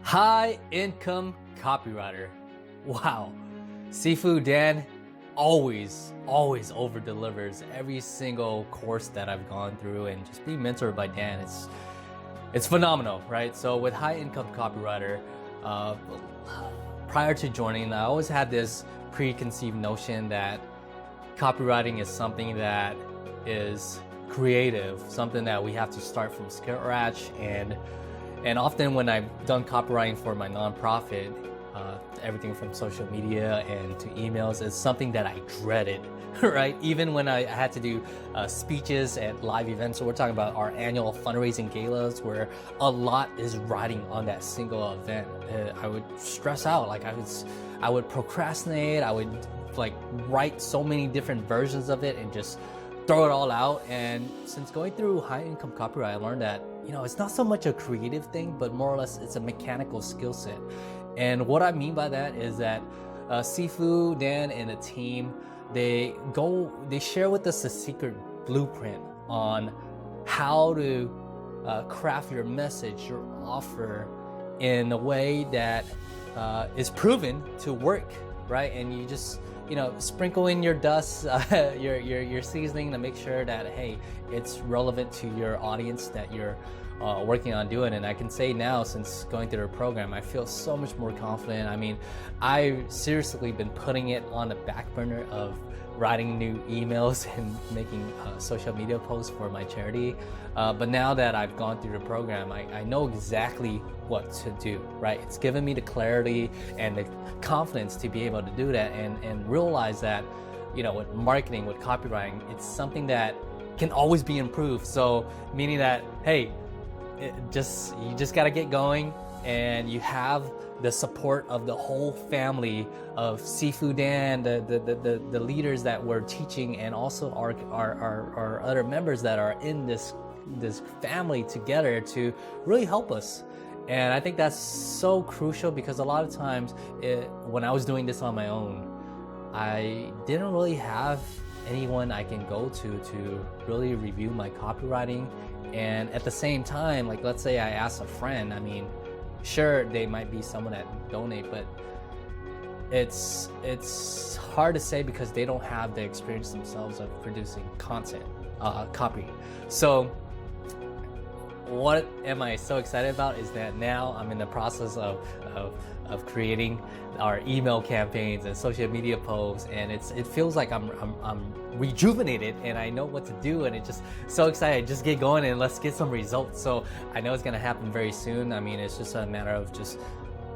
High income copywriter. Wow. Seafood Dan always over delivers every single course that I've gone through, and just being mentored by Dan, it's phenomenal, right? So with high income copywriter, prior to joining, I always had this preconceived notion that copywriting is something that is creative, something that we have to start from scratch. And often when I've done copywriting for my nonprofit, everything from social media and to emails is something that I dreaded, right? Even when I had to do speeches at live events. So we're talking about our annual fundraising galas where a lot is riding on that single event. I would stress out, like I would procrastinate, I would like write so many different versions of it and just throw it all out. And since going through high income copyright, I learned that, it's not so much a creative thing, but more or less it's a mechanical skill set. And what I mean by that is that Sifu, Dan, and the team, they share with us a secret blueprint on how to craft your message, your offer in a way that is proven to work, right? And you just sprinkle in your dust, your seasoning to make sure that, hey, it's relevant to your audience that you're working on doing. And I can say now, since going through the program, I feel so much more confident. I mean, I've seriously been putting it on the back burner of writing new emails and making social media posts for my charity. But now that I've gone through the program, I know exactly what to do, right? It's given me the clarity and the confidence to be able to do that and realize that, with marketing, with copywriting, it's something that can always be improved. So meaning that, hey, you just got to get going, and you have the support of the whole family of Seafood Dan, the leaders that we're teaching, and also our other members that are in this family together to really help us. And I think that's so crucial, because a lot of times when I was doing this on my own, I didn't really have anyone I can go to really review my copywriting. And at the same time, like, let's say I ask a friend, I mean, sure, they might be someone that donate, but it's hard to say because they don't have the experience themselves of producing content, copy. So what am I so excited about is that now I'm in the process of creating our email campaigns and social media posts, and it feels like I'm rejuvenated and I know what to do, and it's just so excited. Just get going and let's get some results. So I know it's gonna happen very soon. I mean, it's just a matter of just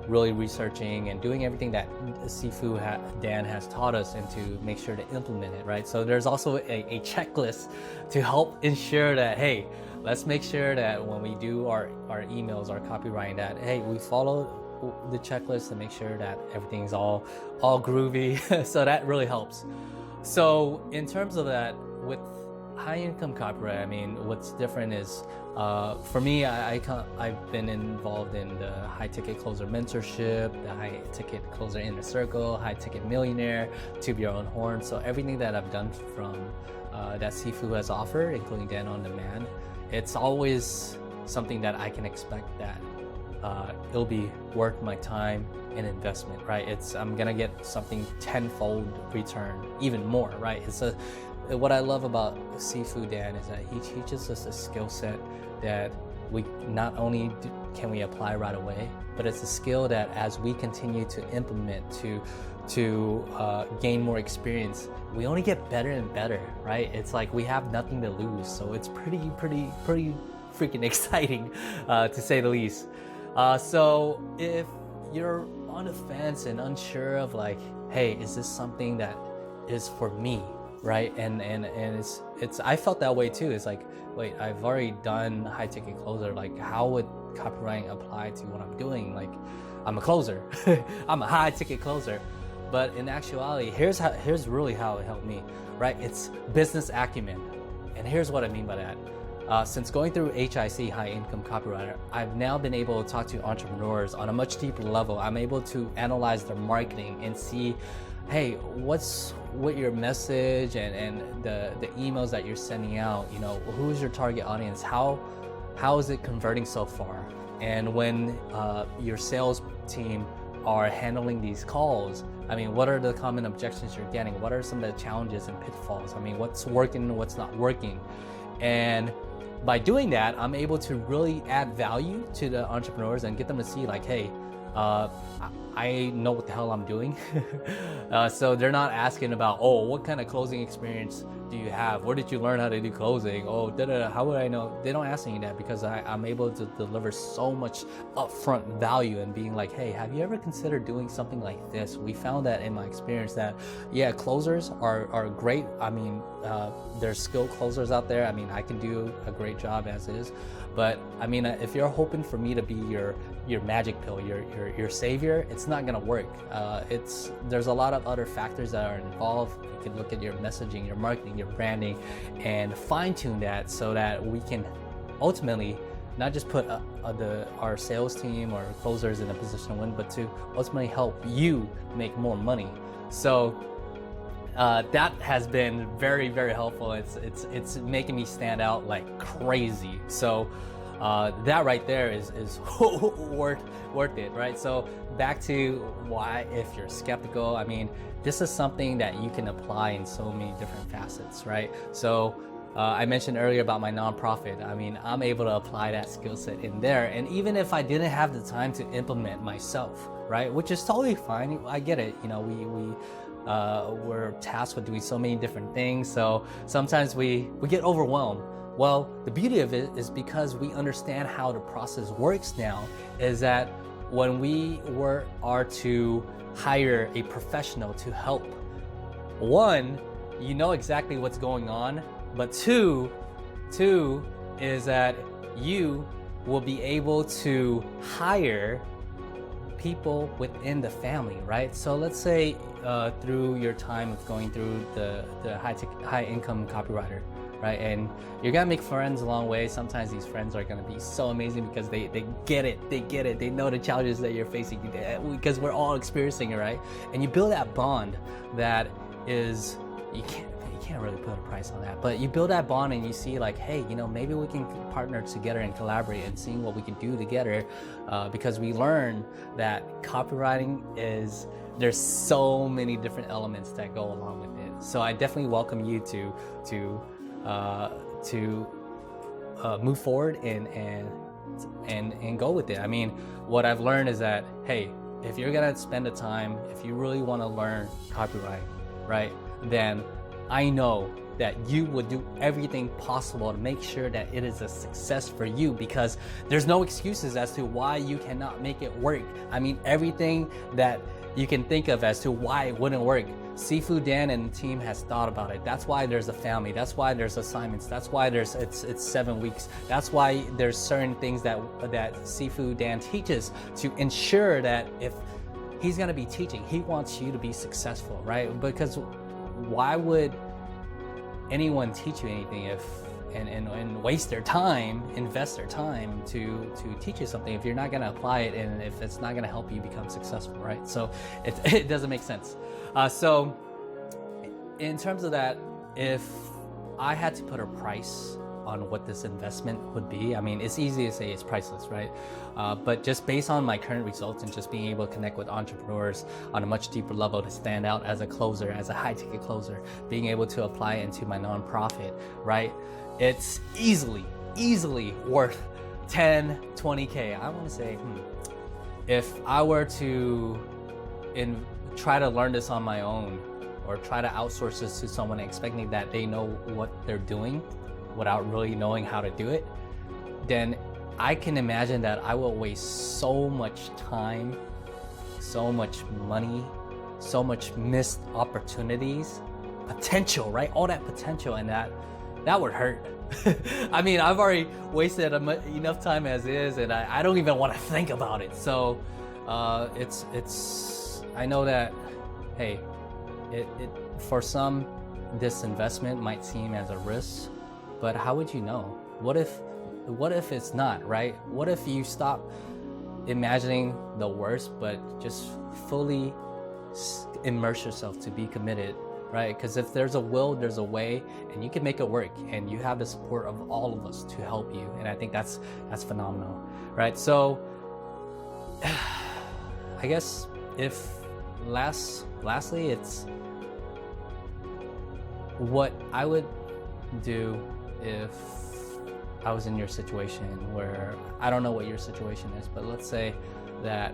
really researching and doing everything that Dan has taught us, and to make sure to implement it, right? So there's also a checklist to help ensure that, hey, let's make sure that when we do our emails, our copywriting, that, hey, we follow the checklist to make sure that everything's all groovy. So that really helps. So in terms of that, with high income copyright, I mean, what's different is, for me, I've been involved in the high ticket closer mentorship, the high ticket closer inner circle, high ticket millionaire, to your own horn. So everything that I've done from that Sifu has offered, including Dan on Demand, it's always something that I can expect that it'll be worth my time and investment, right? I'm gonna get something tenfold return, even more, right? What I love about Seafood Dan is that he teaches us a skill set that we not only can we apply right away, but it's a skill that as we continue to implement to gain more experience, we only get better and better, right? It's like we have nothing to lose. So it's pretty freaking exciting, to say the least. So if you're on the fence and unsure of, like, hey, is this something that is for me, right? And it's I felt that way too. It's like, wait, I've already done high ticket closer. Like, how would copywriting apply to what I'm doing? Like, I'm a closer, I'm a high ticket closer. But in actuality, here's really how it helped me, right? It's business acumen. And here's what I mean by that. Since going through HIC, High Income Copywriter, I've now been able to talk to entrepreneurs on a much deeper level. I'm able to analyze their marketing and see, hey, what's your message and the emails that you're sending out, who's your target audience? How is it converting so far? And when your sales team are handling these calls, I mean, what are the common objections you're getting? What are some of the challenges and pitfalls? I mean, what's working and what's not working? And by doing that, I'm able to really add value to the entrepreneurs and get them to see like, hey, I know what the hell I'm doing. So they're not asking about, oh, what kind of closing experience do you have? Where did you learn how to do closing? Oh, how would I know? They don't ask me that because I'm able to deliver so much upfront value and being like, hey, have you ever considered doing something like this? We found that in my experience that, yeah, closers are great. I mean, there's skilled closers out there. I mean, I can do a great job as is. But I mean, if you're hoping for me to be your magic pill, your savior, it's not gonna work. There's a lot of other factors that are involved. You can look at your messaging, your marketing, your branding, and fine tune that so that we can ultimately not just put our sales team or closers in a position to win, but to ultimately help you make more money. So that has been very, very helpful. It's making me stand out like crazy. So that right there is worth it, right? So back to why, if you're skeptical, I mean, this is something that you can apply in so many different facets, right? So I mentioned earlier about my nonprofit. I mean, I'm able to apply that skill set in there. And even if I didn't have the time to implement myself, right? Which is totally fine. I get it. You know, we're tasked with doing so many different things. So sometimes we get overwhelmed. Well, the beauty of it is because we understand how the process works now, is that when we are to hire a professional to help, one, you know exactly what's going on, but two is that you will be able to hire people within the family, right? So let's say through your time of going through the high income copywriter, right? And you're gonna make friends along the way. Sometimes these friends are gonna be so amazing because they get it. They know the challenges that you're facing because we're all experiencing it, right? And you build that bond that is, you can't really put a price on that, but you build that bond and you see like, hey, you know, maybe we can partner together and collaborate and seeing what we can do together, because we learn that copywriting there's so many different elements that go along with it. So I definitely welcome you to move forward and go with it. I mean, what I've learned is that, hey, if you're gonna spend the time, if you really want to learn copywriting, right, then I know that you would do everything possible to make sure that it is a success for you, because there's no excuses as to why you cannot make it work. I mean, everything that you can think of as to why it wouldn't work, Seafood Dan and the team has thought about it. That's why there's a family. That's why there's assignments. That's why it's 7 weeks. That's why there's certain things that Seafood Dan teaches to ensure that if he's gonna be teaching, he wants you to be successful, right? Because why would anyone teach you anything and waste their time, invest their time to teach you something if you're not gonna apply it and if it's not gonna help you become successful, right? So it doesn't make sense. So in terms of that, if I had to put a price on what this investment would be, I mean, it's easy to say it's priceless, right? But just based on my current results and just being able to connect with entrepreneurs on a much deeper level to stand out as a closer, as a high ticket closer, being able to apply it into my nonprofit, right? It's easily worth 10, 20K. I want to say, if I were to try to learn this on my own or try to outsource this to someone expecting that they know what they're doing without really knowing how to do it, then I can imagine that I will waste so much time, so much money, so much missed opportunities, potential, right? All that potential, and that would hurt. I mean, I've already wasted enough time as is, and I don't even want to think about it. So I know that, hey, it for some, this investment might seem as a risk, but how would you know? What if it's not, right? What if you stop imagining the worst, but just fully immerse yourself to be committed right? Because if there's a will, there's a way, and you can make it work, and you have the support of all of us to help you. And I think that's phenomenal, right? So I guess if lastly, it's what I would do if I was in your situation, where I don't know what your situation is, but let's say that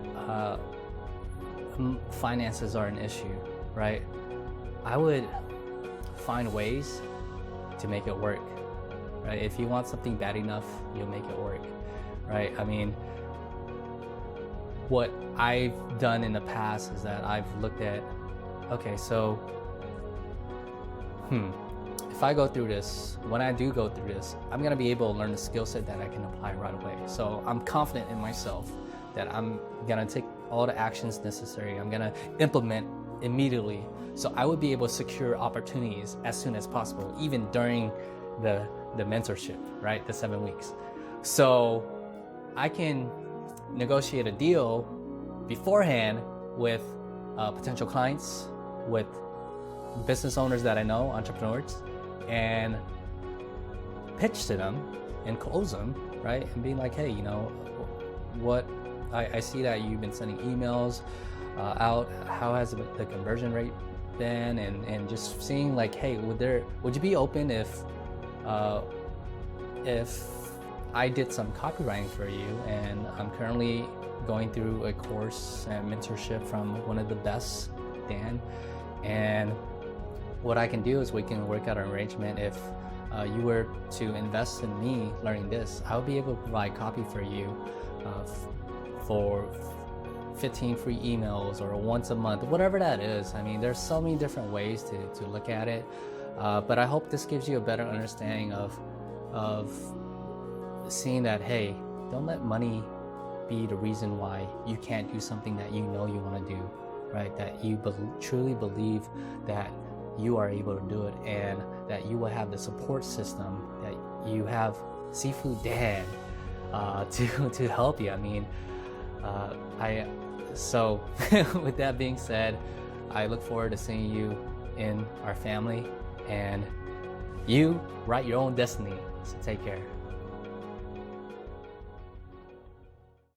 finances are an issue, right? I would find ways to make it work, right? If you want something bad enough, you'll make it work, right? I mean, what I've done in the past is that I've looked at, okay, so if I go through this, when I do go through this, I'm gonna be able to learn the skill set that I can apply right away. So I'm confident in myself that I'm gonna take all the actions necessary. I'm gonna implement immediately. So I would be able to secure opportunities as soon as possible, even during the mentorship, right? The 7 weeks. So I can negotiate a deal beforehand with potential clients, with business owners that I know, entrepreneurs, and pitch to them and close them, right? And being like, hey, you know, what I see that you've been sending emails out. How has the conversion rate been? And just seeing like, hey, would you be open if I did some copywriting for you, and I'm currently going through a course and mentorship from one of the best, Dan, and what I can do is we can work out an arrangement. If you were to invest in me learning this, I'll be able to provide copy for you for 15 free emails or once a month, whatever that is. I mean, there's so many different ways to look at it, but I hope this gives you a better understanding of seeing that, hey, don't let money be the reason why you can't do something that you know you want to do, right? That you truly believe that you are able to do it, and that you will have the support system, that you have Seafood Dad to help you. I mean, so with that being said, I look forward to seeing you in our family, and you write your own destiny. So take care.